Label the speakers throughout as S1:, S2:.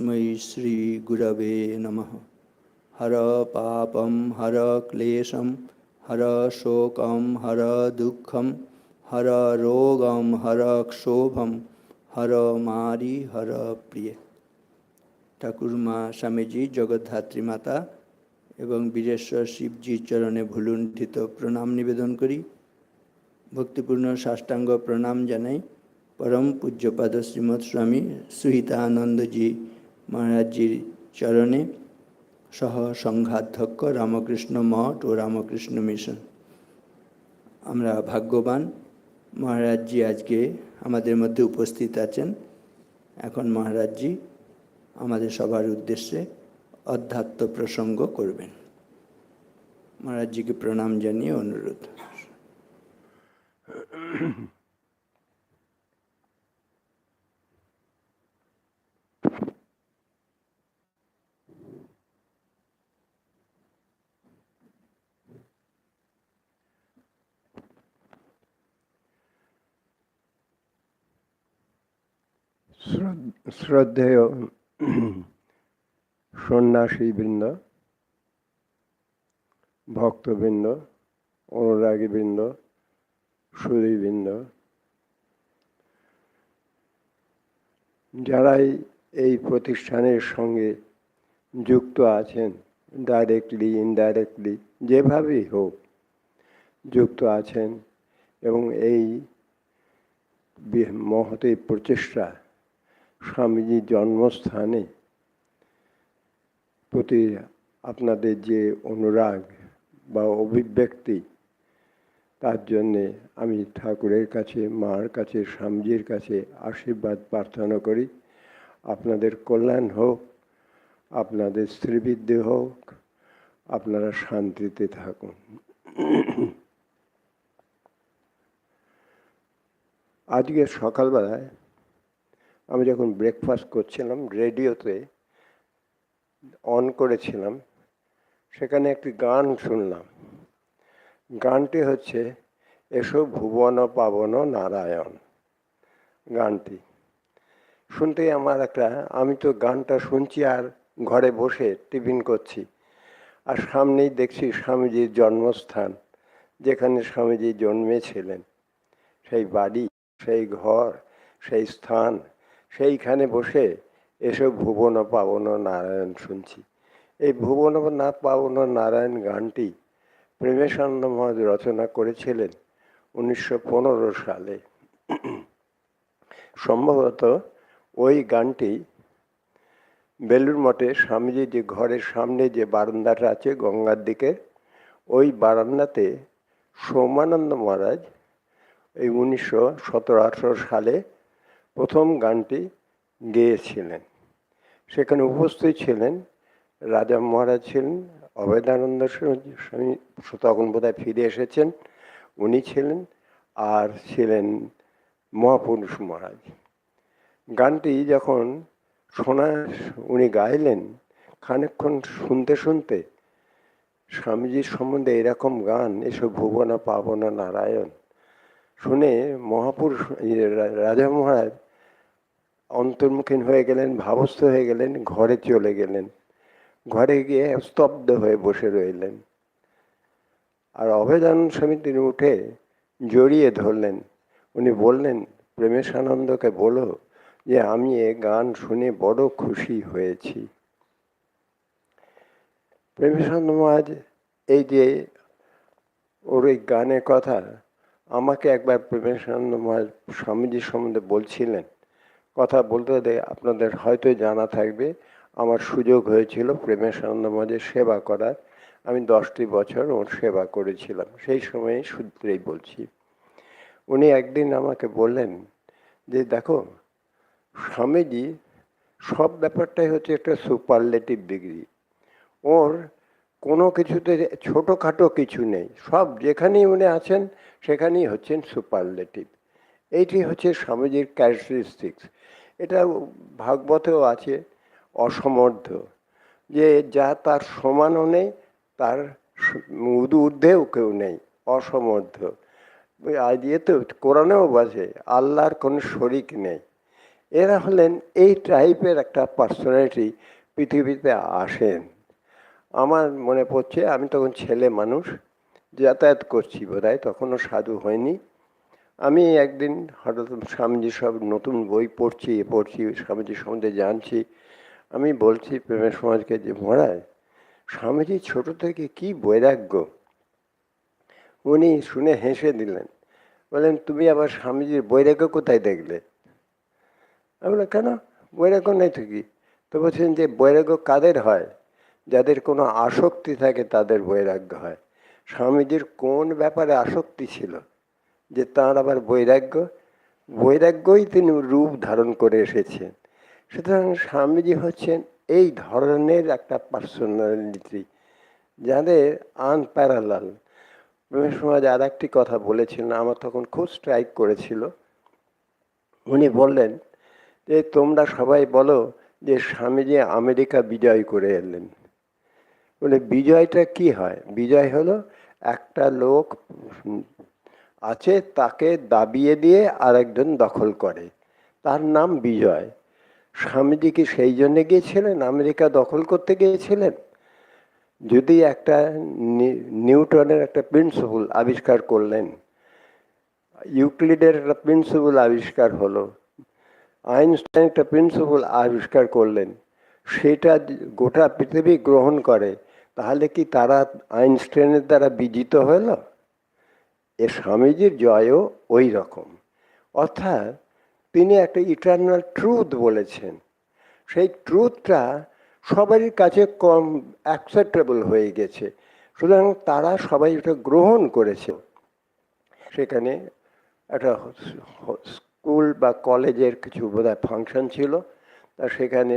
S1: तस्मै श्रीगुरवे नमः। हर पापं हर क्लेशं हर शोकं हर दुःखं हर रोगं हर क्षोभं हर मारी हर प्रिय। ঠাকুরমা স্বামীজি, জগদ্ধাত্রী মাতা এবং বীরেশ্বর শিবজি চরণে ভুলুণ্ঠিত প্রণাম নিবেদন করি। ভক্তিপূর্ণ সাষ্টাঙ্গ প্রণাম জানাই परम पूज्यपाद श्रीमद स्वामी सुहितानंदजी महाराजजीर चरणे सह संघाध्यक्ष रामकृष्ण मठ और रामकृष्ण मिशन। आमरा भाग्यवान महाराजजी आज के आमादेर मध्य उपस्थित आছেন। এখন महाराजजी आमादेर सबार उद्देश्ये अध्यात्म प्रसंग करबेन। महाराजजी के प्रणाम जानिए अनुरोध।
S2: শ্রদ্ধেয় সন্ন্যাসীবৃন্দ, ভক্তবৃন্দ, অনুরাগীবৃন্দ, সুধীবৃন্দ, যারাই এই প্রতিষ্ঠানের সঙ্গে যুক্ত আছেন, ডাইরেক্টলি ইনডাইরেক্টলি যেভাবেই হোক যুক্ত আছেন এবং এই মহতী প্রচেষ্টা স্বামীজির জন্মস্থানে প্রতি আপনাদের যে অনুরাগ বা অভিব্যক্তি, তার জন্যে আমি ঠাকুরের কাছে, মার কাছে, স্বামীজির কাছে আশীর্বাদ প্রার্থনা করি। আপনাদের কল্যাণ হোক, আপনাদের শ্রীবৃদ্ধি হোক, আপনারা শান্তিতে থাকুন। আজকে সকালবেলায় আমি যখন ব্রেকফাস্ট করছিলাম, রেডিওতে অন করেছিলাম, সেখানে একটি গান শুনলাম। গানটি হচ্ছে এসো ভুবন পাবন নারায়ণ। গানটি শুনতেই আমার আমি তো গানটা শুনছি আর ঘরে বসে টিফিন করছি, আর সামনেই দেখছি স্বামীজির জন্মস্থান, যেখানে স্বামীজি জন্মেছিলেন, সেই বাড়ি, সেই ঘর, সেই স্থান, সেইখানে বসে এসো ভুবন পাবন নারায়ণ শুনছি। এই ভুবন পাবন নারায়ণ গানটি প্রেমেশানন্দ মহারাজ রচনা করেছিলেন 1915 সালে। সম্ভবত ওই গানটি বেলুড় মঠে স্বামীজি যে ঘরের সামনে যে বারান্দাটা আছে গঙ্গার দিকে, ওই বারান্দাতে সোমানন্দ মহারাজ এই 1917-18 সালে প্রথম গানটি গেয়েছিলেন। সেখানে উপস্থিত ছিলেন রাজা মহারাজ, ছিলেন অভেদানন্দ স্বামী, তখন বোধহয় ফিরে এসেছেন, উনি ছিলেন, আর ছিলেন মহাপুরুষ মহারাজ। গানটি যখন উনি গাইলেন, খানিকক্ষণ শুনতে শুনতে স্বামীজির সম্বন্ধে এরকম গান, এসব ভুবন পাবন নারায়ণ, শুনে মহাপুরুষ রাজা মহারাজ অন্তর্মুখীন হয়ে গেলেন, ভাবস্থ হয়ে গেলেন, ঘরে চলে গেলেন। ঘরে গিয়ে স্তব্ধ হয়ে বসে রইলেন। আর অভেদানন্দ স্বামী তিনি উঠে জড়িয়ে ধরলেন। উনি বললেন, প্রেমেশানন্দকে বলো যে আমি এ গান শুনে বড় খুশি হয়েছি। প্রেমেশানন্দ মহারাজ এই যে ওর এই গানের কথা আমাকে একবার প্রেমেশানন্দ মহারাজ স্বামীজির সম্বন্ধে বলছিলেন। কথা বলতে আপনাদের হয়তো জানা থাকবে, আমার সুযোগ হয়েছিল প্রেমেশানন্দ মহারাজের সেবা করার। আমি 10টি বছর ওর সেবা করেছিলাম, সেই সময়ে সূত্রেই বলছি। উনি একদিন আমাকে বললেন যে দেখো, স্বামীজি সব ব্যাপারটাই হচ্ছে একটা সুপারলেটিভ ডিগ্রি। ওর কোনো কিছুতে ছোটোখাটো কিছু নেই, সব যেখানেই উনি আছেন সেখানেই হচ্ছেন সুপারলেটিভ। এইটি হচ্ছে স্বামীজির ক্যারেক্টারিস্টিক্স। এটা ভাগবতেও আছে, অসমর্থ, যে যা তার সমানও নেই, তার ঊর্ধ্বেও কেউ নেই, অসমর্থ। আজ তো কোরআনেও বলে আল্লাহর কোনো শরিক নেই। এরা হলেন এই টাইপের একটা পার্সোনালিটি পৃথিবীতে আসেন। আমার মনে পড়ছে, আমি তখন ছেলে মানুষ, যাতায়াত করছি বোধহয়, তখনও সাধু হয়নি। আমি একদিন হঠাৎ স্বামীজি সব নতুন বই পড়ছি স্বামীজি সম্বন্ধে জানছি। আমি বলছি প্রেমের সমাজকে যে মহারাজ, স্বামীজি ছোট থেকে কি বৈরাগ্য। উনি শুনে হেসে দিলেন, বললেন তুমি আবার স্বামীজির বৈরাগ্য কোথায় দেখলে? আমি বললাম কেন, বৈরাগ্য নেই তো কি? তো বলছেন যে বৈরাগ্য কাদের হয়? যাদের কোনো আসক্তি থাকে তাদের বৈরাগ্য হয়। স্বামীজির কোন ব্যাপারে আসক্তি ছিল যে তাঁর আবার বৈরাগ্য? বৈরাগ্যই তিনি রূপ ধারণ করে এসেছেন। সুতরাং স্বামীজি হচ্ছেন এই ধরনের একটা পার্সোনালিটি যাদের আনপ্যারালাল। প্রেমের সমাজ আর একটি কথা বলেছিলেন, আমার তখন খুব স্ট্রাইক করেছিল। উনি বললেন যে তোমরা সবাই বলো যে স্বামীজি আমেরিকা বিজয় করে এলেন। বলে বিজয়টা কি হয়? বিজয় হলো একটা লোক আছে, তাকে দাবিয়ে দিয়ে আরেকজন দখল করে, তার নাম বিজয়। স্বামীজি কি সেই জন্যে গিয়েছিলেন আমেরিকা দখল করতে গিয়েছিলেন? যদি একটা নিউটনের একটা প্রিন্সিপল আবিষ্কার করলেন, ইউক্লিডের একটা প্রিন্সিপল আবিষ্কার হলো, আইনস্টাইন একটা প্রিন্সিপল আবিষ্কার করলেন, সেটা গোটা পৃথিবী গ্রহণ করে, তাহলে কি তারা আইনস্টাইনের দ্বারা বিজিত হল? এ স্বামীজির জয়ও ওই রকম। অর্থাৎ তিনি একটা ইটারনাল ট্রুথ বলেছেন, সেই ট্রুথটা সবারই কাছে কম অ্যাকসেপ্টেবল হয়ে গেছে, সুতরাং তারা সবাই ওটা গ্রহণ করেছে। সেখানে একটা স্কুল বা কলেজের কিছু বোধহয় ফাংশন ছিল, তা সেখানে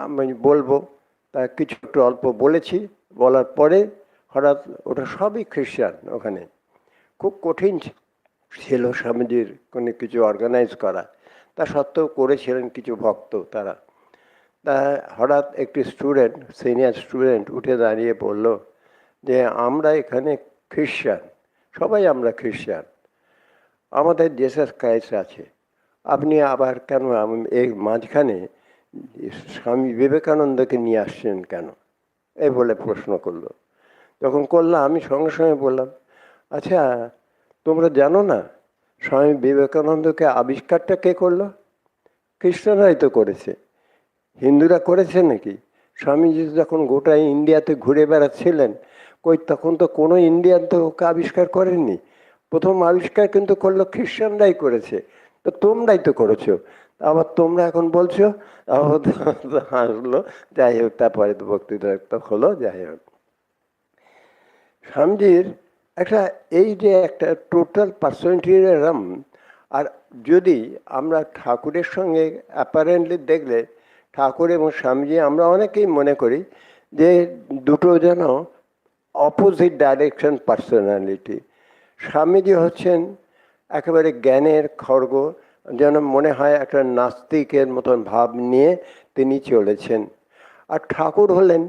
S2: আমি বলবো তা কিছু একটু অল্প বলেছি। বলার পরে হঠাৎ ওটা সবই খ্রিস্টান, ওখানে খুব কঠিন ছিল স্বামীজির কোনো কিছু অর্গানাইজ করা, তা সত্ত্বেও করেছিলেন কিছু ভক্ত তারা। তা হঠাৎ একটি স্টুডেন্ট, সিনিয়র স্টুডেন্ট উঠে দাঁড়িয়ে বলল যে আমরা এখানে খ্রিস্টান, সবাই আমরা খ্রিস্টান, আমাদের জেসাস ক্রাইস্ট আছে, আপনি আবার কেন এই মাঝখানে স্বামী বিবেকানন্দকে নিয়ে আসছেন কেন? এই বলে প্রশ্ন করলো। তখন করলাম, আমি সঙ্গে সঙ্গে বললাম, আচ্ছা তোমরা জানো না স্বামী বিবেকানন্দকে আবিষ্কারটা কে করলো? খ্রিস্টানরাই তো করেছে, হিন্দুরা করেছে নাকি? স্বামীজি যখন গোটা ইন্ডিয়াতে ঘুরে বেড়াচ্ছিলেন, কই তখন তো কোনো ইন্ডিয়ান তো ওকে আবিষ্কার করেননি। প্রথম আবিষ্কার কিন্তু করলো খ্রিস্টানরাই করেছে, তো তোমরাই তো করেছো, আবার তোমরা এখন বলছো। হাসলো। যাই হোক, তারপরে তো বক্তৃতা হলো। যাই হোক, স্বামীজির একটা এই যে একটা টোটাল পার্সোনালিটির এরম। আর যদি আমরা ঠাকুরের সঙ্গে অ্যাপারেন্টলি দেখলে, ঠাকুর এবং স্বামীজি আমরা অনেকেই মনে করি যে দুটো যেন অপোজিট ডাইরেকশন পার্সোনালিটি। স্বামীজি হচ্ছেন একেবারে জ্ঞানের খড়গ, যেন মনে হয় একটা নাস্তিকের মতন ভাব নিয়ে তিনি চলেছেন। আর ঠাকুর হলেন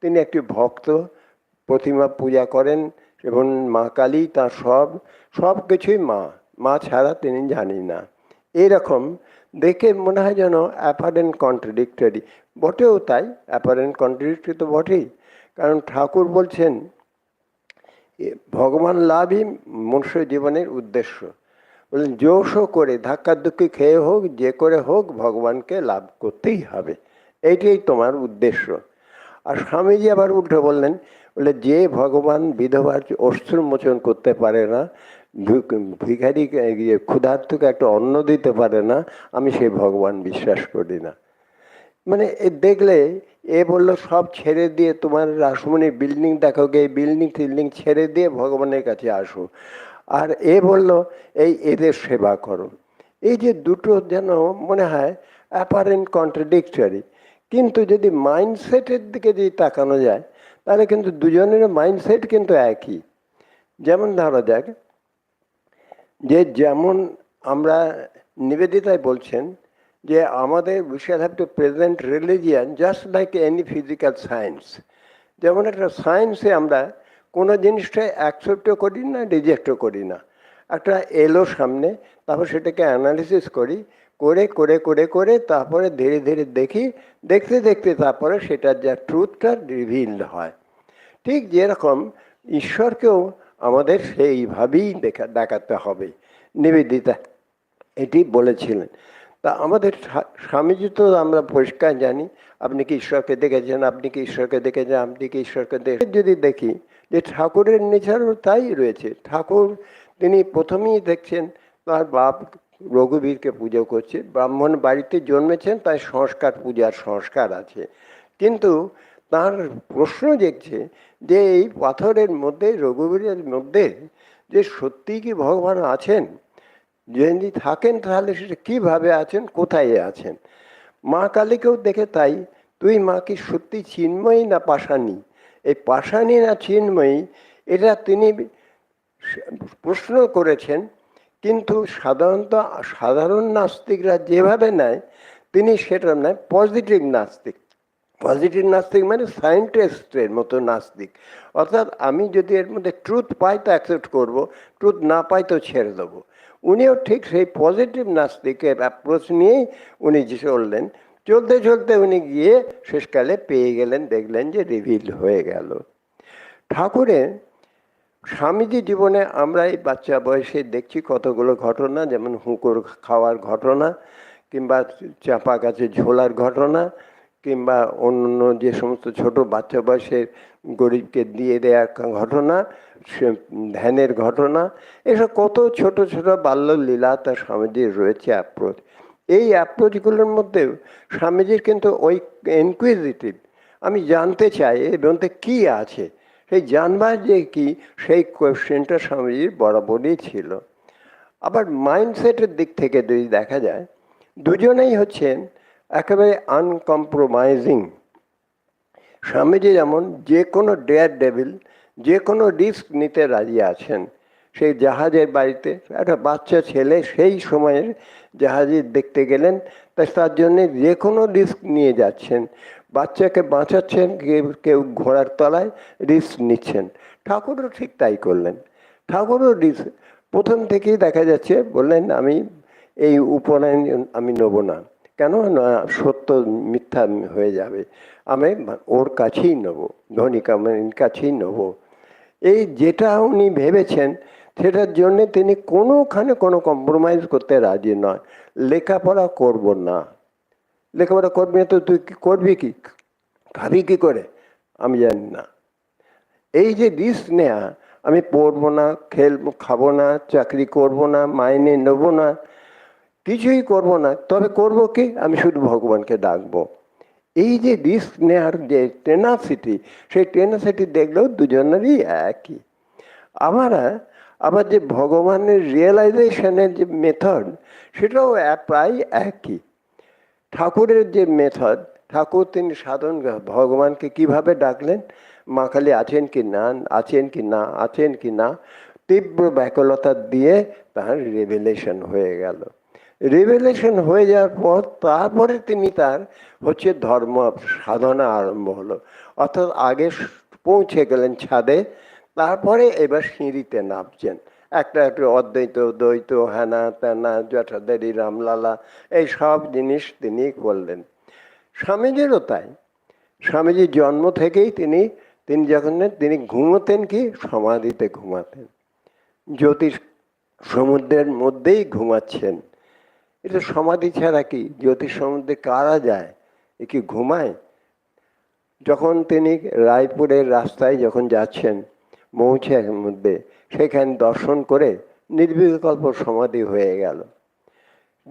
S2: তিনি একটি ভক্ত, প্রতিমা পূজা করেন এবং মা কালী তার সব কিছুই মা ছাড়া তিনি জানি না। এইরকম দেখে মনে হয় যেন অ্যাপারেন্ট কন্ট্রাডিক্টরি, বটেও তাই, অ্যাপারেন্ট কন্ট্রাডিক্টরি তো বটেই। কারণ ঠাকুর বলছেন ভগবান লাভই মনুষ্য জীবনের উদ্দেশ্য। বললেন জোশো করে ধাক্কাধুক্কি খেয়ে হোক, যে করে হোক, ভগবানকে লাভ করতেই হবে, এইটাই তোমার উদ্দেশ্য। আর স্বামীজি আবার উল্টো বললেন, বলে যে ভগবান বিধবার অশ্রু মোচন করতে পারে না, ভিখারি ক্ষুধার্তকে একটা অন্ন দিতে পারে না, আমি সেই ভগবান বিশ্বাস করি না। মানে দেখলে এ বললো সব ছেড়ে দিয়ে, তোমার রাসমণি বিল্ডিং দেখো গে, বিল্ডিং টিল্ডিং ছেড়ে দিয়ে ভগবানের কাছে আসো। আর এ বলল এদের সেবা করো। এই যে দুটো যেন মনে হয় অ্যাপারেন্ট কন্ট্রাডিক্টরি, কিন্তু যদি মাইন্ডসেটের দিকে যদি তাকানো যায়, তাহলে কিন্তু দুজনের মাইন্ডসেট কিন্তু একই। যেমন ধরা যাক যে যেমন আমরা নিবেদিতায় বলছেন যে আমাদের we shall have to present religion just like any physical science. যেমন একটা সায়েন্সে আমরা কোনো জিনিসটা অ্যাকসেপ্টও করি না, রিজেক্টও করি না। একটা এলো সামনে, তারপর সেটাকে অ্যানালিসিস করি, করে করে করে করে তারপরে ধীরে ধীরে দেখি, দেখতে দেখতে তারপরে সেটার যা ট্রুথটা রিভিলড হয়। ঠিক যেরকম ঈশ্বরকেও আমাদের সেইভাবেই দেখাতে হবে। নিবেদিতা এটি বলেছিলেন। তা আমাদের স্বামীজি তো আমরা পরিষ্কার জানি, আপনি কি ঈশ্বরকে দেখেছেন, আপনি কি ঈশ্বরকে দেখেছেন, আপনি কি ঈশ্বরকে দেখেছেন। যদি দেখি যে ঠাকুরের নেচারও তাই রয়েছে। ঠাকুর তিনি প্রথমেই দেখছেন তার বাপ রঘুবীরকে পুজো করছে, ব্রাহ্মণ বাড়িতে জন্মেছেন, তাই সংস্কার, পূজার সংস্কার আছে। কিন্তু তার প্রশ্ন দেখছে যে এই পাথরের মধ্যে, রঘুবীরের মধ্যে যে সত্যিই কি ভগবান আছেন, যদি থাকেন তাহলে সেটা কীভাবে আছেন, কোথায় আছেন। মা কালীকেও দেখে তাই, তুই মা কি সত্যি চিন্ময়ী না পাষাণী, এই পাষাণী না চিন্ময়ী এটা তিনি প্রশ্ন করেছেন। কিন্তু সাধারণত সাধারণ নাস্তিকরা যেভাবে নেয়, তিনি সেটা নেয় পজিটিভ নাস্তিক। পজিটিভ নাস্তিক মানে সায়েন্টিস্টের মতো নাস্তিক, অর্থাৎ আমি যদি এর মধ্যে ট্রুথ পাই তো অ্যাকসেপ্ট করবো, ট্রুথ না পাই তো ছেড়ে দেবো। উনিও ঠিক সেই পজিটিভ নাস্তিকের অ্যাপ্রোচ নিয়েই উনি চললেন। চলতে চলতে উনি গিয়ে শেষকালে পেয়ে গেলেন, দেখলেন যে রিভিল হয়ে গেল। ঠাকুরের স্বামীজি জীবনে আমরা এই বাচ্চা বয়সে দেখছি কতগুলো ঘটনা, যেমন হুঁকোর খাওয়ার ঘটনা, কিংবা চাপা গাছে ঝোলার ঘটনা, কিংবা অন্য যে সমস্ত ছোট বাচ্চা বয়সের গরিবকে দিয়ে দেওয়ার ঘটনা, ধ্যানের ঘটনা, এসব কত ছোট ছোট বাল্যলীলা তার স্বামীজির রয়েছে অ্যাপ্রোচ। এই অ্যাপ্রোচগুলোর মধ্যেও স্বামীজির কিন্তু ওই ইনকুইজিটিভ, আমি জানতে চাই এর মধ্যে কী আছে, সেই জানবার যে কি, সেই কোয়েশ্চেনটা স্বামীজির বরাবরই ছিল। আবার মাইন্ডসেটের দিক থেকে যদি দেখা যায়, দুজনেই হচ্ছেন একেবারে আনকম্প্রোমাইজিং। স্বামীজি যেমন যে কোনো ডেয়ার ডেভিল, যে কোনো রিস্ক নিতে রাজি আছেন। সেই জাহাজের বাড়িতে একটা বাচ্চা ছেলে সেই সময়ের জাহাজে দেখতে গেলেন, তার জন্যে যে কোনো রিস্ক নিয়ে যাচ্ছেন, বাচ্চাকে বাঁচাচ্ছেন, কেউ ঘোড়ার তলায় রিস্ক নিচ্ছেন। ঠাকুরও ঠিক তাই করলেন। ঠাকুরও রিস্ক প্রথম থেকেই দেখা যাচ্ছে, বললেন আমি এই উপনয়ন আমি নেবো না, কেন না সত্য মিথ্যা হয়ে যাবে, আমি ওর কাছেই নেবো, ধনিকামণির কাছেই নেবো। এই যেটা উনি ভেবেছেন সেটার জন্যে তিনি কোনোখানে কোনো কম্প্রোমাইজ করতে রাজি নয়। লেখাপড়া করব না, লেখাপড়া করবি না তো তুই করবি কি, খাবি কী করে, আমি জানি না। এই যে রিস্ক নেয়া, আমি পড়বো না, খাবো না, চাকরি করব না, মাইনে নেব না, কিছুই করব না, তবে করব কি, আমি শুধু ভগবানকে ডাকবো। এই যে রিস্ক নেওয়ার যে টেনাসিটি, সেই টেনাসিটি দেখলেও দুজনেরই একই। আবার যে ভগবানের রিয়েলাইজেশনের যে মেথড, সেটাও প্রায় একই। ঠাকুরের যে মেথড, ঠাকুর তিনি সাধন ভগবানকে কিভাবে ডাকলেন, মা কালী আছেন কি না, আছেন কি না, আছেন কি না, তীব্র ব্যাকুলতা দিয়ে তার রিভিলেশন হয়ে গেল। রিভিলেশন হয়ে যাওয়ার পর তারপরে তিনি তার হচ্ছে ধর্ম সাধনা আরম্ভ হলো। অর্থাৎ আগে পৌঁছে গেলেন ছাদে, তারপরে এবার সিঁড়িতে নামছেন। একটা অদ্বৈত, দ্বৈত, হ্যানা ত্যানা, জটাধারী, রামলালা, এই সব জিনিস তিনি করলেন। স্বামীজিরও তাই। স্বামীজির জন্ম থেকেই তিনি যখন তিনি ঘুমোতেন কি, সমাধিতে ঘুমাতেন, জ্যোতিষ সমুদ্রের মধ্যেই ঘুমাচ্ছেন। এটা সমাধি ছাড়া কি, জ্যোতিষ সমুদ্রে কারা যায়, এ কি ঘুমায়? যখন তিনি রায়পুরের রাস্তায় যখন যাচ্ছেন মৌচাকের মধ্যে, সেখানে দর্শন করে নির্বিকল্প সমাধি হয়ে গেল।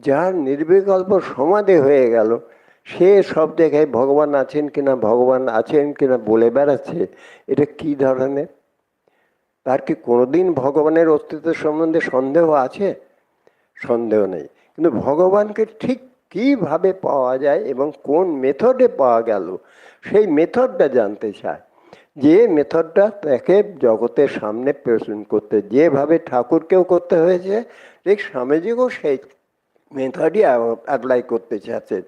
S2: যার নির্বিকল্প সমাধি হয়ে গেল, সে সব জায়গায় ভগবান আছেন কিনা, ভগবান আছেন কিনা বলে বেড়াচ্ছে। এটা কি ধরনের? তার কি কোনোদিন ভগবানের অস্তিত্ব সম্বন্ধে সন্দেহ আছে? সন্দেহ নেই। কিন্তু ভগবানকে ঠিক কিভাবে পাওয়া যায় এবং কোন মেথডে পাওয়া গেল, সেই মেথডটা জানতে চায়। যে মেথডটা তাকে জগতের সামনে প্রেজেন্ট করতে, যেভাবে ঠাকুরকেও করতে হয়েছে, ঠিক স্বামীজিকেও সেই মেথডই অ্যাপ্লাই করতে চাচ্ছেন।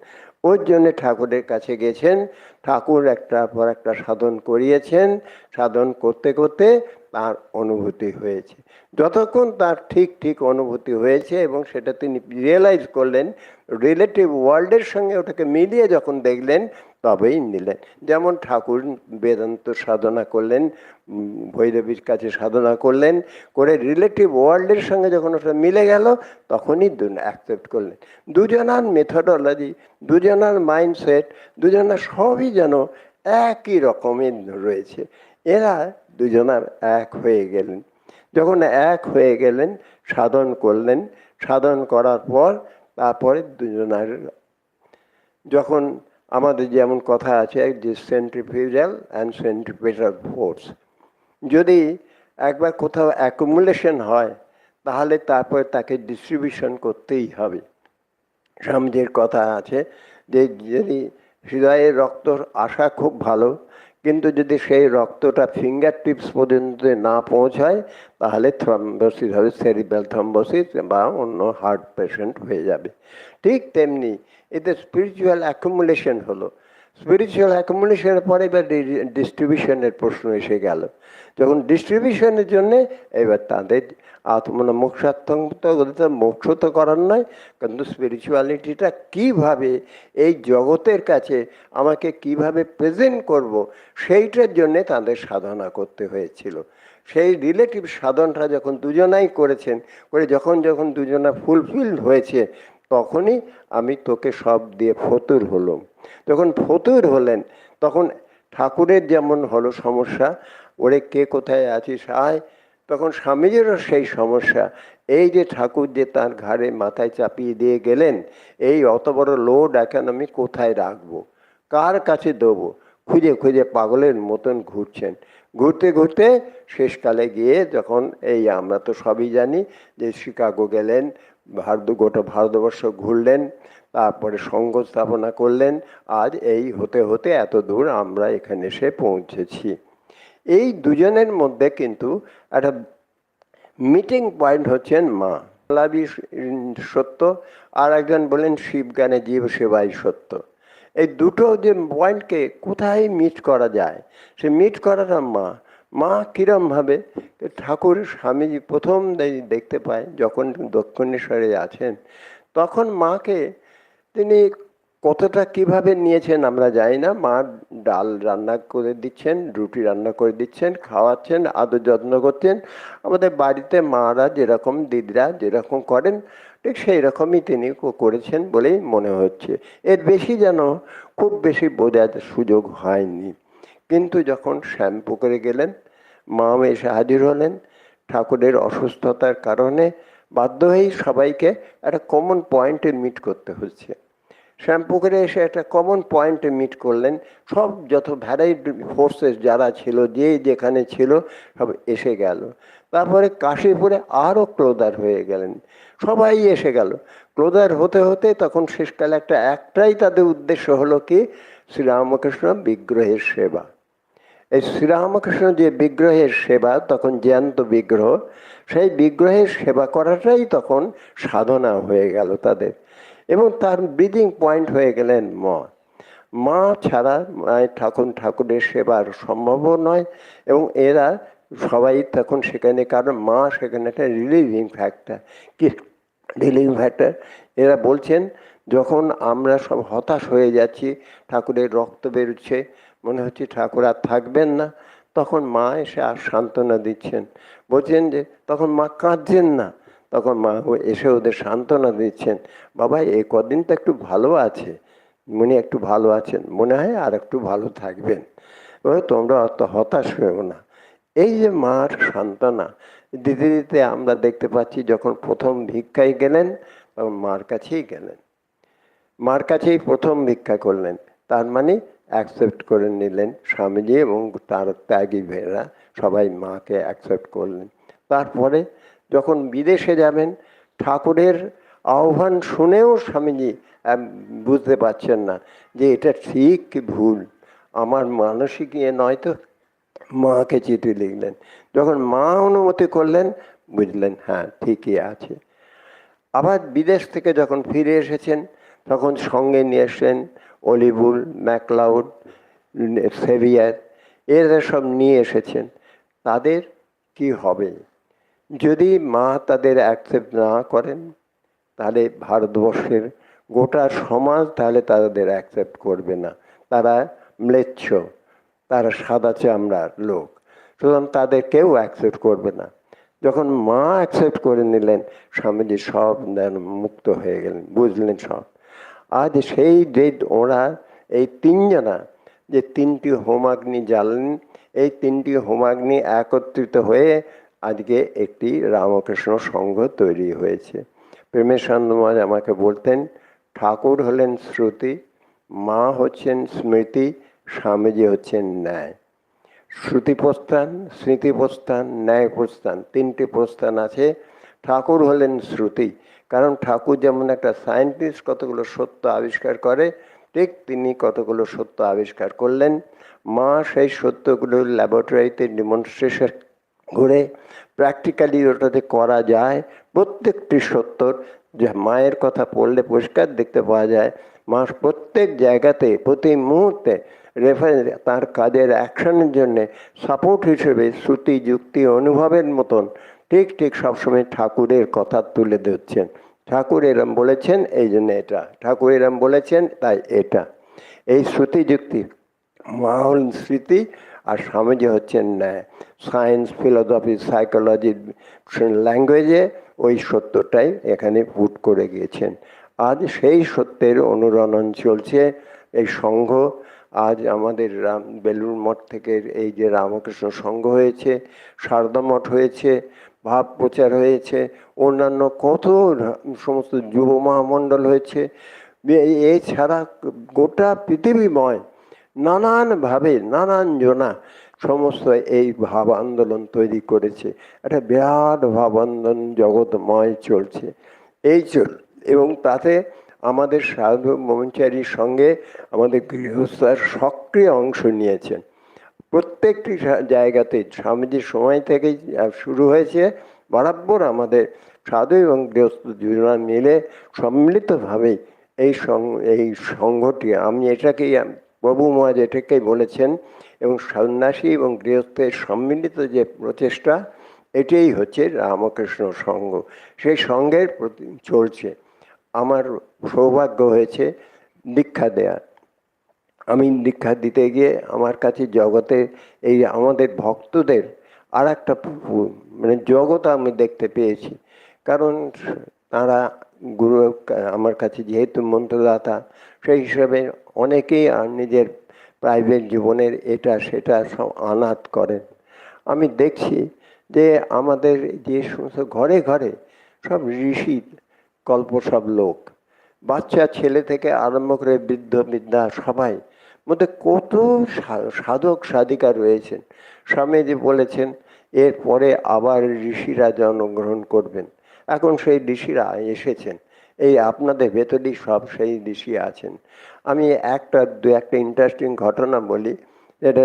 S2: ওর জন্যে ঠাকুরের কাছে গেছেন, ঠাকুর একটা পর একটা সাধন করিয়েছেন। সাধন করতে করতে তার অনুভূতি হয়েছে। যতক্ষণ তার ঠিক ঠিক অনুভূতি হয়েছে এবং সেটা তিনি রিয়েলাইজ করলেন, রিলেটিভ ওয়ার্ল্ডের সঙ্গে ওটাকে মিলিয়ে যখন দেখলেন, তবেই নিলেন। যেমন ঠাকুর বেদান্ত সাধনা করলেন, ভৈরবীর কাছে সাধনা করলেন, করে রিলেটিভ ওয়ার্ল্ডের সঙ্গে যখন ওটা মিলে গেল, তখনই অ্যাকসেপ্ট করলেন। দুজনার মেথডোলজি, দুজনার মাইন্ডসেট, দুজনার সবই যেন একই রকমের রয়েছে। এরা দুজনার এক হয়ে গেলেন। যখন এক হয়ে গেলেন, সাধন করলেন, সাধন করার পর তারপরে দুজনার, যখন আমাদের যেমন কথা আছে যে সেন্ট্রিফিউজাল অ্যান্ড সেন্ট্রিপেটাল ফোর্স, যদি একবার কোথাও অ্যাকুমুলেশন হয়, তাহলে তারপরে তাকে ডিস্ট্রিবিউশন করতেই হবে। স্বামীজির কথা আছে যে যদি হৃদয়ের রক্ত আসা খুব ভালো, কিন্তু যদি সেই রক্তটা ফিঙ্গার টিপস পর্যন্ত না পৌঁছায়, তাহলে থ্রম্বোসিস হবে, সেরিব্রাল থ্রম্বোসিস বা অন্য হার্ট পেশেন্ট হয়ে যাবে। ঠিক তেমনি এতে স্পিরিচুয়াল অ্যাকুমুলেশন হলো। স্পিরিচুয়াল অ্যাকুমুলেশনের পরে এবার ডিস্ট্রিবিউশনের প্রশ্ন এসে গেল। যখন ডিস্ট্রিবিউশনের জন্যে এবার তাদের মোক্ষ তো করার নয়, কিন্তু স্পিরিচুয়ালিটিটা কিভাবে এই জগতের কাছে আমাকে কিভাবে প্রেজেন্ট করব, সেইটার জন্যে তাদের সাধনা করতে হয়েছিল। সেই রিলেটিভ সাধনটা যখন দুজনাই করেছেন, করে যখন যখন দুজনা ফুলফিলড হয়েছে, তখনই আমি তোকে সব দিয়ে ফতুর হলাম। যখন ফতুর হলেন, তখন ঠাকুরের যেমন হলো সমস্যা, ওরে কে কোথায় আছিস আয়, তখন স্বামীজিরও সেই সমস্যা। এই যে ঠাকুর যে তার ঘাড়ে মাথায় চাপিয়ে দিয়ে গেলেন, এই অত বড় লোড এখন আমি কোথায় রাখবো, কার কাছে দেবো, খুঁজে খুঁজে পাগলের মতন ঘুরছেন। ঘুরতে ঘুরতে শেষকালে গিয়ে যখন এই আমরা তো সবই জানি যে শিকাগো গেলেন, গোটা ভারতবর্ষ ঘুরলেন, তারপরে সঙ্ঘ স্থাপনা করলেন। আজ এই হতে হতে এত দূর আমরা এখানে এসে পৌঁছেছি। এই দুজনের মধ্যে কিন্তু একটা মিটিং পয়েন্ট হচ্ছেন মা। লাভই সত্য, আর একজন বলেন শিবজ্ঞানে জীব সেবাই সত্য। এই দুটো যে পয়েন্টকে কোথায় মিট করা যায়, সে মিট করাটা মা। মা কিরমভাবে ঠাকুর স্বামীজি প্রথম দেখতে পায় যখন দক্ষিণেশ্বরে আছেন, তখন মাকে তিনি কতটা কিভাবে নিয়েছেন আমরা জানি না। মা ডাল রান্না করে দিচ্ছেন, রুটি রান্না করে দিচ্ছেন, খাওয়াচ্ছেন, আদর যত্ন করছেন। আমাদের বাড়িতে মারা যেরকম, দিদিরা যেরকম করেন, ঠিক সেই রকমই তিনি করেছেন বলেই মনে হচ্ছে। এর বেশি যেন খুব বেশি বোঝার সুযোগ হয়নি। কিন্তু যখন শ্যাম্পু করে গেলেন, মা এসে হাজির হলেন। ঠাকুরের অসুস্থতার কারণে বাধ্য হয়েই সবাইকে একটা কমন পয়েন্টে মিট করতে হচ্ছে। শ্যাম্পু করে এসে একটা কমন পয়েন্টে মিট করলেন। সব যত ভ্যারাইটি ফোর্সেস যারা ছিল, যে যেখানে ছিল, সব এসে গেল। তারপরে কাশীপুরে আরও ক্লোদার হয়ে গেলেন, সবাই এসে গেল। ক্লোদার হতে হতে তখন শেষকালে একটাই তাদের উদ্দেশ্য হলো কি, শ্রীরামকৃষ্ণ বিগ্রহের সেবা। এই শ্রীরামকৃষ্ণ যে বিগ্রহের সেবা, তখন জ্যান্ত বিগ্রহ, সেই বিগ্রহের সেবা করাটাই তখন সাধনা হয়ে গেল তাদের। এবং তার ব্রিদিং পয়েন্ট হয়ে গেলেন মা। মা ছাড়া ঠাকুরের সেবার সম্ভব নয়। এবং এরা সবাই তখন সেখানে, কারণ মা সেখানে একটা রিলিভিং ফ্যাক্টর। কি রিলিভিং ফ্যাক্টর? এরা বলছেন যখন আমরা সব হতাশ হয়ে যাচ্ছি, ঠাকুরের রক্ত বেরোচ্ছে, মনে হচ্ছে ঠাকুর আর থাকবেন না, তখন মা এসে আর সান্ত্বনা দিচ্ছেন। বলছেন যে তখন মা কাঁদছেন না, তখন মা এসে ওদের সান্ত্বনা দিচ্ছেন, বাবা এই কদিন তো একটু ভালো আছে, উনি একটু ভালো আছেন, মনে হয় আর একটু ভালো থাকবেন, তোমরা অত হতাশ হয়েও না। এই যে মার সান্ত্বনা দিতে দিতে আমরা দেখতে পাচ্ছি, যখন প্রথম ভিক্ষায় গেলেন তখন মার কাছেই গেলেন, মার কাছেই প্রথম ভিক্ষা করলেন। তার মানে অ্যাকসেপ্ট করে নিলেন স্বামীজি এবং তার ত্যাগী ভেরা সবাই মাকে অ্যাকসেপ্ট করলেন। তারপরে যখন বিদেশে যাবেন, ঠাকুরের আহ্বান শুনেও স্বামীজি বুঝতে পারছেন না যে এটা ঠিক কি ভুল, আমার মানসিক ইয়ে নয় তো। মাকে চিঠি লিখলেন, যখন মা অনুমতি করলেন, বুঝলেন হ্যাঁ ঠিকই আছে। আবার বিদেশ থেকে যখন ফিরে এসেছেন, তখন সঙ্গে নিয়ে এসেছেন অলিভুল, ম্যাকলাউড, সেভিয়ার, এরা সব নিয়ে এসেছেন। তাদের কি হবে? যদি মা তাদের অ্যাকসেপ্ট না করেন, তাহলে ভারতবর্ষের গোটা সমাজ তাহলে তাদের অ্যাকসেপ্ট করবে না। তারা ম্লেচ্ছ, তারা সাদা চামড়ার লোক, সুতরাং তাদের কেউ অ্যাকসেপ্ট করবে না। যখন মা অ্যাকসেপ্ট করে নিলেন, স্বামীজি সব যেন মুক্ত হয়ে গেলেন, বুঝলেন সব। আজ সেই যে ওরা এই তিনজনা যে তিনটি হোমাগ্নি জ্বালেন, এই তিনটি হোমাগ্নি একত্রিত হয়ে আজকে একটি রামকৃষ্ণ সংঘ তৈরি হয়েছে। প্রেমেশানন্দ মহারাজ আমাকে বলতেন, ঠাকুর হলেন শ্রুতি, মা হচ্ছেন স্মৃতি, স্বামীজি হচ্ছেন ন্যায়। শ্রুতি প্রস্থান, স্মৃতি প্রস্থান, ন্যায় প্রস্থান, তিনটি প্রস্থান আছে। ঠাকুর হলেন শ্রুতি, কারণ ঠাকুর যেমন একটা সায়েন্টিস্ট কতগুলো সত্য আবিষ্কার করে, ঠিক তিনি কতগুলো সত্য আবিষ্কার করলেন। মা সেই সত্যগুলো ল্যাবরেটরিতে ডেমনস্ট্রেশন করে প্র্যাকটিক্যালি ওটাতে করা যায়। প্রত্যেকটি সত্যর যে মায়ের কথা পড়লে পরিষ্কার দেখতে পাওয়া যায়, মা প্রত্যেক জায়গাতে প্রতি মুহূর্তে রেফারেন্স তার কাজের অ্যাকশনের জন্যে সাপোর্ট হিসেবে শ্রুতি যুক্তি অনুভবের মতন ঠিক ঠিক সবসময় ঠাকুরের কথা তুলে দিচ্ছেন। ঠাকুর এরম বলেছেন এই জন্য এটা, ঠাকুর এরম বলেছেন তাই এটা। এই শ্রুতি যুক্তি মা হলেন স্মৃতি আর স্বামীজি হচ্ছেন ন্যায়। সায়েন্স, ফিলোসফি, সাইকোলজি, ল্যাঙ্গুয়েজে ওই সত্যটাই এখানে পুট করে গিয়েছেন। আজ সেই সত্যের অনুরণন চলছে। এই সংঘ আজ আমাদের বেলুড় মঠ থেকে এই যে রামকৃষ্ণ সংঘ হয়েছে, সারদা মঠ হয়েছে, ভাব প্রচার হয়েছে, অন্যান্য কত সমস্ত যুব মহামণ্ডল হয়েছে। এছাড়া গোটা পৃথিবীময় নানানভাবে নানান জনা সমস্ত এই ভাব আন্দোলন তৈরি করেছে। একটা বিরাট ভাব আন্দোলন জগৎময় চলছে এই এবং তাতে আমাদের সাধু ব্রহ্মচারীর সঙ্গে আমাদের গৃহস্থর সক্রিয় অংশ নিয়েছেন। প্রত্যেকটি জায়গাতে স্বামীজির সময় থেকেই শুরু হয়েছে, বরাবর আমাদের সাধু এবং গৃহস্থ দুজনা মিলে সম্মিলিতভাবেই এই সংঘটি, আমি এটাকেই প্রভু মহারাজ এটাকেই বলেছেন, এবং সন্ন্যাসী এবং গৃহস্থের সম্মিলিত যে প্রচেষ্টা, এটাই হচ্ছে রামকৃষ্ণ সংঘ। সেই সংঘের প্রতি চলছে। আমার সৌভাগ্য হয়েছে দীক্ষা দেওয়ার। আমি দীক্ষা দিতে গিয়ে আমার কাছে জগতে এই আমাদের ভক্তদের আর একটা মানে জগৎ আমি দেখতে পেয়েছি। কারণ তারা গুরু আমার কাছে যেহেতু মন্ত্রদাতা, সেই হিসাবে অনেকেই আর নিজের প্রাইভেট জীবনের এটা সেটা সব আনাত করেন। আমি দেখছি যে আমাদের যে সমস্ত ঘরে ঘরে সব ঋষি কল্প সব লোক, বাচ্চা ছেলে থেকে আরম্ভ করে বৃদ্ধ বৃদ্ধা সবাই মধ্যে কত সাধক সাধিকা রয়েছেন। স্বামীজি বলেছেন এরপরে আবার ঋষিরা জন্মগ্রহণ করবেন। এখন সেই ঋষিরা এসেছেন, এই আপনাদের ভেতরেই সব সেই ঋষি আছেন। আমি দু একটা ইন্টারেস্টিং ঘটনা বলি, যেটা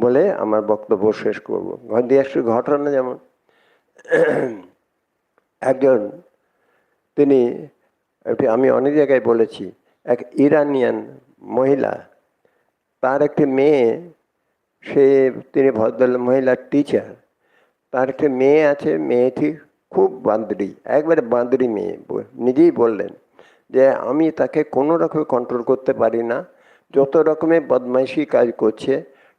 S2: বলে আমার বক্তব্য শেষ করবো। একটি ঘটনা, যেমন একজন তিনি, আমি অনেক জায়গায় বলেছি, এক ইরানিয়ান মহিলা, তার একটি মেয়ে, তিনি ভদ্র মহিলার টিচার, তার একটি মেয়ে আছে, মেয়েটি খুব বাঁদরি, একবারে বাঁদরি মেয়ে। নিজেই বললেন যে আমি তাকে কোনো রকম কন্ট্রোল করতে পারি না, যত রকমের বদমাইশি কাজ করছে,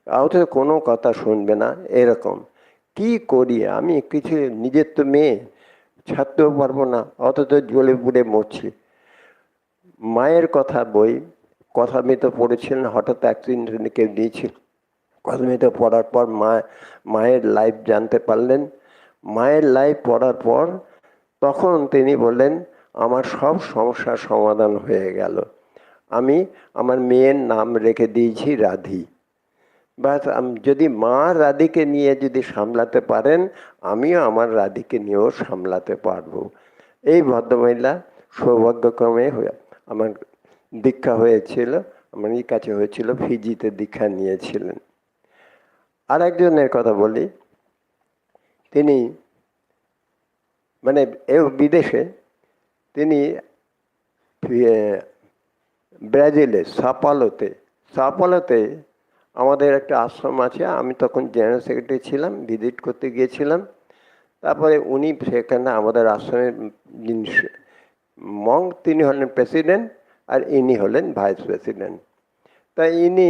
S2: অথচ কোনো কথা শুনবে না, এরকম কি করি আমি, কিছু নিজের তো মেয়ে, ছাড়তেও পারবো না, অথচ জ্বলে পুড়ে মরছি। মায়ের কথা কথামৃত পড়েছিলেন, হঠাৎ অ্যাক্সিডেন্টে কেউ দিয়েছিল, কথামৃত পড়ার পর মায়ের লাইফ জানতে পারলেন। মায়ের লাইফ পড়ার পর তখন তিনি বললেন আমার সব সমস্যার সমাধান হয়ে গেল, আমি আমার মেয়ের নাম রেখে দিয়েছি রাধি। বাস যদি মা রাধিকে নিয়ে যদি সামলাতে পারেন, আমিও আমার রাধিকে নিয়েও সামলাতে পারবো। এই ভদ্রমহিলা সৌভাগ্যক্রমে আমার দীক্ষা হয়েছিল, আমার কাছে হয়েছিল, ফিজিতে দীক্ষা নিয়েছিলেন। আর একজনের কথা বলি, তিনি মানে বিদেশে, তিনি ব্রাজিলে সাপালোতে আমাদের একটা আশ্রম আছে, আমি তখন জেনারেল সেক্রেটারি ছিলাম, ভিজিট করতে গিয়েছিলাম। তারপরে উনি সেখানে আমাদের আশ্রমের যিনি মং, তিনি হলেন প্রেসিডেন্ট, আর ইনি হলেন ভাইস প্রেসিডেন্ট। তাই ইনি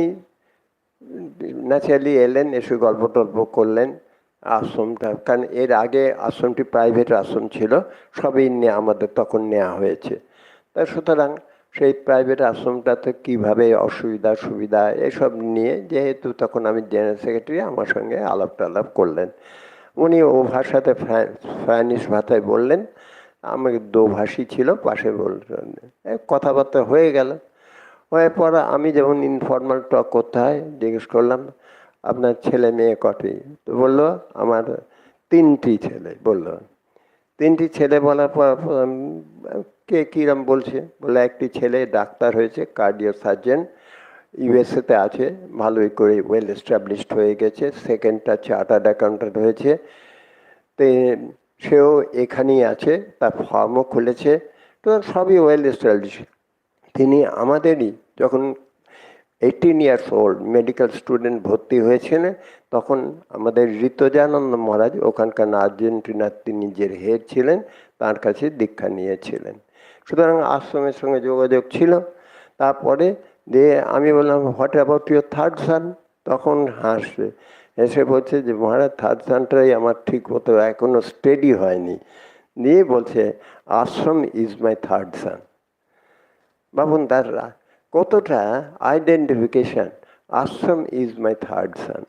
S2: ন্যাচারালি এলেন, এসে গল্প টল্প করলেন আশ্রমটা, কারণ এর আগে আশ্রমটি প্রাইভেট আশ্রম ছিল, সবই আমাদের তখন নেওয়া হয়েছে। তা সুতরাং সেই প্রাইভেট আশ্রমটাতে কীভাবে অসুবিধা সুবিধা এসব নিয়ে, যেহেতু তখন আমি জেনারেল সেক্রেটারি, আমার সঙ্গে আলাপ টালাপ করলেন। উনি ও ভাষাতে স্প্যানিশ ভাষায় বললেন, আমি দোভাষী ছিল পাশে বললেন, কথাবার্তা হয়ে গেল। হয়ে পরে আমি যেমন ইনফর্মাল টক করতে হয়, জিজ্ঞেস করলাম আপনার ছেলে মেয়ে কটি? তো বললো আমার 3টি ছেলে। বললো 3টি ছেলে বলার পর কে কিরম বলছে? বলে একটি ছেলে ডাক্তার হয়েছে, কার্ডিও সার্জন, ইউএসএতে আছে, ভালোই করে ওয়েল এস্টাবলিশড হয়ে গেছে। সেকেন্ডটা চার্টার্ড অ্যাকাউন্ট্যান্ট হয়েছে, তো সেও এখানেই আছে, তার ফার্মও খুলেছে, তো সবই ওয়েল এস্টাবলিশ। তিনি আমাদেরই যখন 18 ইয়ার্স ওল্ড মেডিকেল স্টুডেন্ট ভর্তি হয়েছিলেন, তখন আমাদের ঋতজানন্দ মহারাজ, ওখানকার আর্জেন্টিনার তিনি যে হেড ছিলেন, তার কাছে দীক্ষা নিয়েছিলেন। সুতরাং আশ্রমের সঙ্গে যোগাযোগ ছিল। তারপরে দিয়ে আমি বললাম, হোয়াট অ্যাবাউট ইউর থার্ড সান? তখন হাসবে, এসে বলছে যে মহারাজ থার্ড সানটাই আমার ঠিক মতো এখনো স্টেডি হয়নি। দিয়ে বলছে আশ্রম ইজ মাই থার্ড সান। ভাবুন তার কতটা identification, Ashram is my third son.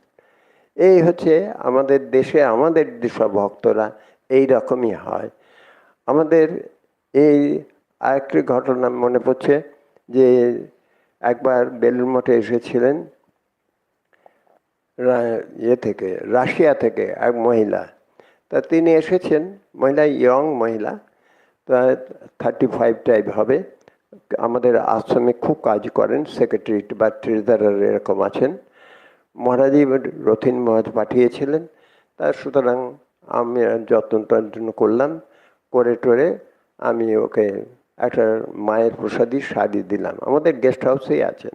S2: এই হচ্ছে আমাদের দেশে, আমাদের যেসব ভক্তরা এই রকমই হয়। আমাদের এই আরেকটি ঘটনা মনে পড়ছে যে একবার বেলুড় মঠে এসেছিলেন থেকে, রাশিয়া থেকে এক মহিলা। তা তিনি এসেছেন, মহিলা ইয়ং মহিলা, তা 35 টাইপ হবে। আমাদের আশ্রমে খুব কাজ করেন, সেক্রেটারি বা ট্রেজারার এরকম আছেন। মহারাজই রথিন মহারাজ পাঠিয়েছিলেন। তা সুতরাং আমি যত্ন করলাম, করে টোরে আমি ওকে একটা মায়ের প্রসাদী শাড়ি দিলাম, আমাদের গেস্ট হাউসেই আছেন।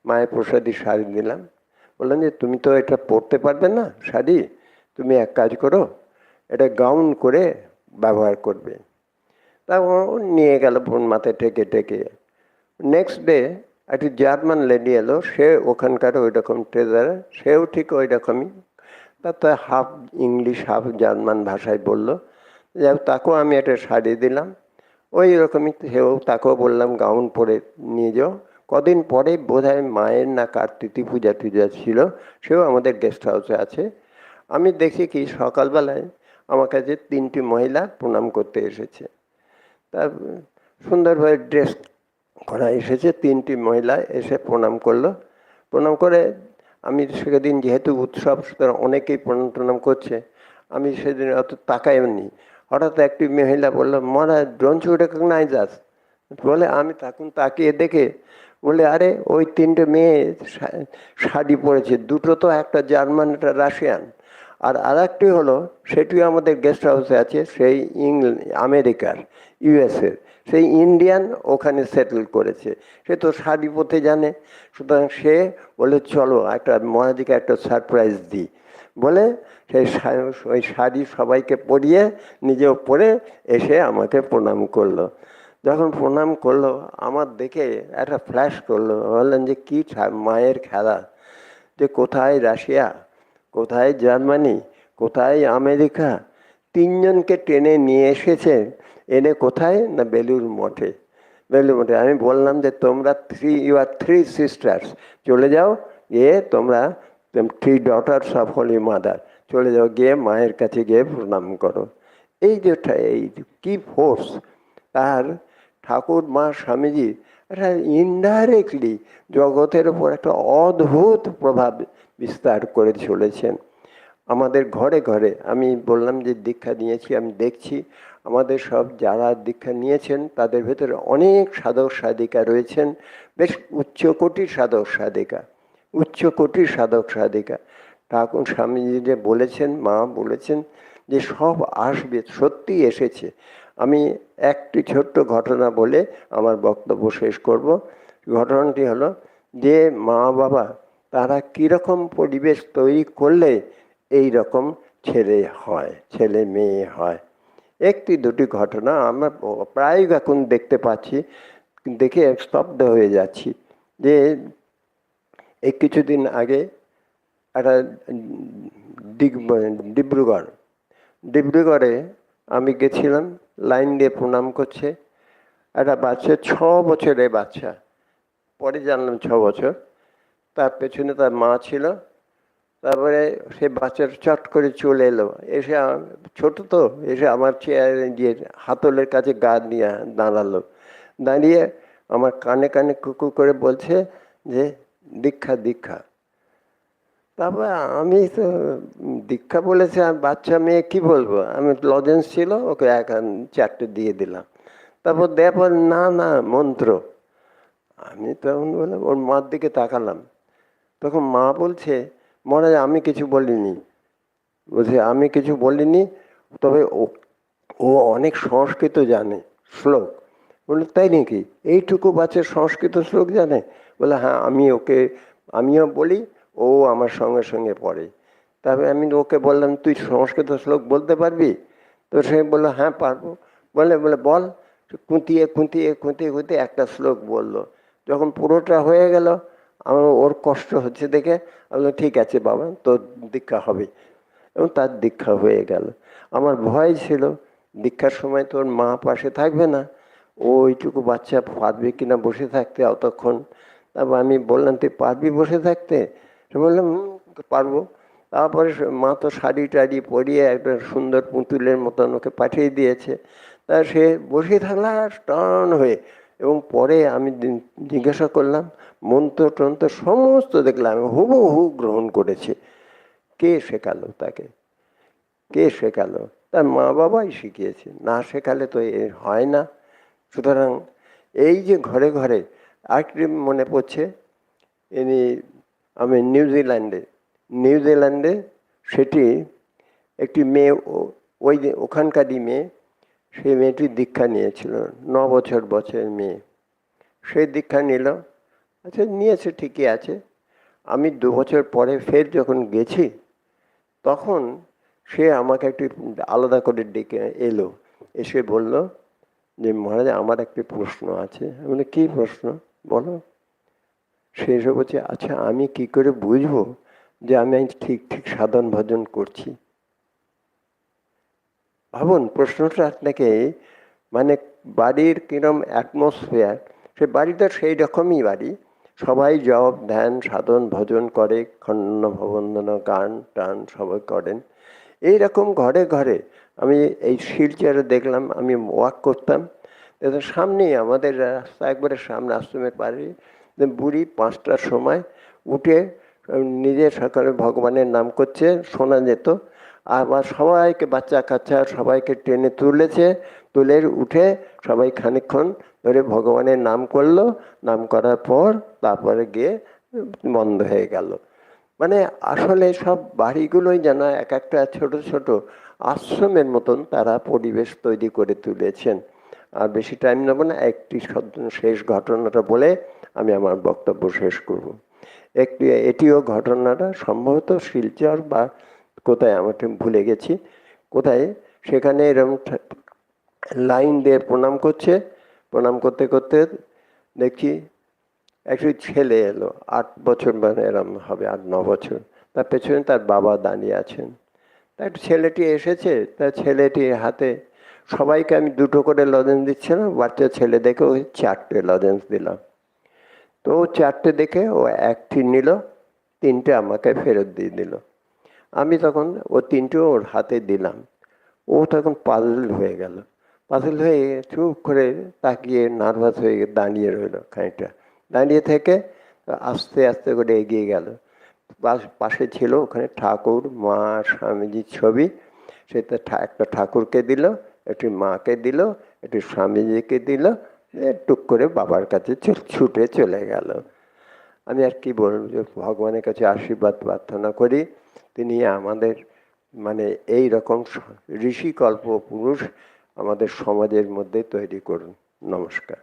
S2: মায়ের প্রসাদী শাড়ি দিলাম, বললাম যে তুমি তো এটা পরতে পারবে না শাড়ি, তুমি এক কাজ করো, এটা গাউন করে ব্যবহার করবে। তা ও নিয়ে গেল মাথায় টেকে টেকে। নেক্সট ডে একটি জার্মান লেডি এলো, সে ওখানকার ওই রকম ট্রেজার, সেও ঠিক ওই রকমই, তা হাফ ইংলিশ হাফ জার্মান ভাষায় বললো। যাই হোক, তাকেও আমি একটা শাড়ি দিলাম, ওই রকমই সেও, তাকেও বললাম গাউন পরে নিয়ে যাও। কদিন পরে বোধহয় মায়ের না কার তিথি পূজা টুজা ছিল, সেও আমাদের গেস্ট হাউসে আছে। আমি দেখি কি সকালবেলায় আমার কাছে 3টি মহিলা প্রণাম করতে এসেছে। তা সুন্দরভাবে ড্রেস করা এসেছে, 3টি মহিলা এসে প্রণাম করলো। প্রণাম করে আমি সেদিন যেহেতু উৎসব, সুতরাং অনেকেই প্রণাম টনাম করছে, আমি সেদিন অত তাকাইনি। হঠাৎ একটি মহিলা বললো, মহারাজ ডোন্ট ইউ রেকগনাইজ আস? বলে আমি তখন তাকিয়ে দেখে বলে, আরে ওই 3টে মেয়ে শাড়ি পরেছে, দুটো তো একটা জার্মান একটা রাশিয়ান, আর আরেকটি হলো সেটিও আমাদের গেস্ট হাউসে আছে, সেই আমেরিকার ইউএসএর, সেই ইন্ডিয়ান ওখানে সেটেল করেছে, সে তো শাড়ি পরতে জানে। সুতরাং সে বলে চলো একটা মহারাজকে একটা সারপ্রাইজ দিই বলে সেই ওই শাড়ি সবাইকে পরিয়ে নিজেও পরে এসে আমাকে প্রণাম করলো। যখন প্রণাম করলো আমার দেখে একটা ফ্ল্যাশ করলো, বললেন যে কী মায়ের খেলা, যে কোথায় রাশিয়া, কোথায় জার্মানি, কোথায় আমেরিকা, 3জনকে টেনে নিয়ে এসেছেন, এনে কোথায় না বেলুড় মঠে। বেলুড় মঠে আমি বললাম যে তোমরা ইউ আর 3 সিস্টার্স, চলে যাও গিয়ে তোমরা 3 ডটার্স অফ হোলি মাদার, চলে যাও গিয়ে মায়ের কাছে গিয়ে প্রণাম করো। এই যে এই কি ফোর্স, তার ঠাকুর মা স্বামীজি একটা ইনডাইরেক্টলি জগতের উপর একটা অদ্ভুত প্রভাব বিস্তার করে চলেছেন। আমাদের ঘরে ঘরে, আমি বললাম যে দীক্ষা নিয়েছি, আমি দেখছি আমাদের সব যারা দীক্ষা নিয়েছেন তাদের ভেতরে অনেক সাধক সাধিকা রয়েছেন, বেশ উচ্চকোটির সাধক সাধিকা, উচ্চকোটির সাধক সাধিকা। ঠাকুর স্বামীজি যে বলেছেন, মা বলেছেন যে সব আসবে, সত্যি এসেছে। আমি একটি ছোট্ট ঘটনা বলে আমার বক্তব্য শেষ করব। ঘটনাটি হলো যে মা বাবা তারা কীরকম পরিবেশ তৈরি করলে এই রকম ছেলে মেয়ে হয়। একটি দুটি ঘটনা আমরা প্রায় এখন দেখতে পাচ্ছি, দেখে স্তব্ধ হয়ে যাচ্ছি। যে এই কিছুদিন আগে একটা ডিব্রুগড়ে আমি গেছিলাম, লাইন দিয়ে প্রণাম করছে একটা বাচ্চা, 6 বছরের বাচ্চা, পরে জানলাম 6 বছর। তার পেছনে তার মা ছিল। তারপরে সে বাচ্চাটা চট করে চলে এলো, এসে ছোট তো, এসে আমার চেয়ারে গিয়ে হাতলের কাছে গা দিয়ে দাঁড়ালো। দাঁড়িয়ে আমার কানে কানে কুকু করে বলছে যে দীক্ষা দীক্ষা। তারপর আমি তো দীক্ষা বলেছে, বাচ্চা মেয়ে কি বলবো, আমি লজেন্স ছিল ওকে 4টে দিয়ে দিলাম। তারপর দেওয়ার পর না না মন্ত্র। আমি তখন বললাম, ওর মার দিকে তাকালাম, তখন মা বলছে মহারাজ আমি কিছু বলিনি। বলছে আমি কিছু বলিনি, তবে ও অনেক সংস্কৃত জানে, শ্লোক। বলে তাই নাকি, এইটুকু বাচ্চার সংস্কৃত শ্লোক জানে? বলে হ্যাঁ, আমিও বলি, ও আমার সঙ্গে সঙ্গে পড়ে। তারপরে আমি ওকে বললাম তুই সংস্কৃত শ্লোক বলতে পারবি? তো সে বললো হ্যাঁ পারবো। বলে বল। খুঁতিয়ে খুঁতিয়ে খুঁতিয়ে খুঁতিয়ে একটা শ্লোক বললো। যখন পুরোটা হয়ে গেল, আমার ওর কষ্ট হচ্ছে দেখে আমি বললাম ঠিক আছে বাবা, তোর দীক্ষা হবে। এবং তার দীক্ষা হয়ে গেল। আমার ভয় ছিল দীক্ষার সময় তোর মা পাশে থাকবে না, ওইটুকু বাচ্চা পারবে কিনা বসে থাকতে অতক্ষণ। তারপর আমি বললাম তুই পারবি বসে থাকতে? সে বললাম পারবো। তারপরে মা তো শাড়ি টাড়ি পরিয়ে একটা সুন্দর পুতুলের মতন ওকে পাঠিয়ে দিয়েছে। তা সে বসে থাকলো টান হয়ে। এবং পরে আমি জিজ্ঞাসা করলাম, মন্ত্র টন্ত্র সমস্ত দেখলাম হুবহু গ্রহণ করেছে। কে শেখালো তাকে? কে শেখালো? তার মা বাবাই শিখিয়েছে, না শেখালে তো এ হয় না। সুতরাং এই যে ঘরে ঘরে আরেকটি মনে পড়ছে, আমি নিউজিল্যান্ডে সেটি একটি মেয়ে, ওখানকারই মেয়ে, সেই মেয়েটি দীক্ষা নিয়েছিল, 9 বছর মেয়ে। সে দীক্ষা নিল, আচ্ছা নিয়েছে ঠিকই আছে। আমি 2 বছর পরে ফের যখন গেছি, তখন সে আমাকে একটি আলাদা করে ডেকে এলো, এসে বলল যে মহারাজ আমার একটি প্রশ্ন আছে। আমি বলি কী প্রশ্ন বলো। সে এসে বলছে আচ্ছা আমি কি করে বুঝবো যে আমি ঠিক ঠিক সাধন ভজন করছি? ভাবুন প্রশ্নটা আপনাকে, মানে বাড়ির কিরম অ্যাটমসফিয়ার, সে বাড়িটা সেই রকমই বাড়ি, সবাই জপ ধ্যান সাধন ভজন করে, খণ্ড ভবন্দনা গান টান সবাই করেন। এইরকম ঘরে ঘরে আমি এই শিলচরে দেখলাম, আমি ওয়াক করতাম, সামনেই আমাদের রাস্তা, একবারে সামনে আশ্রমের পাড়ে বুড়ি 5টার সময় উঠে নিজের সকালে ভগবানের নাম করছে, শোনা যেত। আবার সবাইকে বাচ্চা কাচ্চা সবাইকে টেনে তুলে উঠে সবাই খানিকক্ষণ ধরে ভগবানের নাম করলো, নাম করার পর তারপরে গিয়ে বন্ধ হয়ে গেল। মানে আসলে সব বাড়িগুলোই যেন এক একটা ছোট ছোট আশ্রমের মতন তারা পরিবেশ তৈরি করে তুলেছেন। আর বেশি টাইম নেব না, একটি শেষ ঘটনাটা বলে আমি আমার বক্তব্য শেষ করব। এটিও ঘটনাটা সম্ভবত শিলচর বা কোথায়, আমার ভুলে গেছি কোথায়, সেখানে এরকম লাইন দিয়ে প্রণাম করতে করতে দেখছি একটি ছেলে এলো, 8 বছর, মানে এরম হবে 8-9 বছর। তার পেছনে তার বাবা দাঁড়িয়ে আছেন। তার ছেলেটি এসেছে, তার ছেলেটির হাতে সবাইকে আমি 2টো করে লজেন্স দিচ্ছিলাম, বাচ্চা ছেলে দেখে ওই 4টে লজেন্স দিলাম। তো 4টে দেখে ও 1টি নিল, 3টে আমাকে ফেরত দিয়ে দিল। আমি তখন ও 3টে ওর হাতে দিলাম। ও তখন পাজল হয়ে গেল, পাজল হয়ে চুপ করে তাকিয়ে নার্ভাস হয়ে দাঁড়িয়ে রইল খানিকটা। দাঁড়িয়ে থেকে আস্তে আস্তে করে এগিয়ে গেল। পাশে ছিল ওখানে ঠাকুর মা স্বামীজির ছবি, সেটা একটা ঠাকুরকে দিল, একটি মাকে দিল, একটি স্বামীজিকে দিল, টুক করে বাবার কাছে ছুটে চলে গেল। আমি আর কি বলবো, যে ভগবানের কাছে আশীর্বাদ প্রার্থনা করি তিনি আমাদের মানে এই রকম ঋষিকল্প পুরুষ আমাদের সমাজের মধ্যে তৈরি করুন। নমস্কার।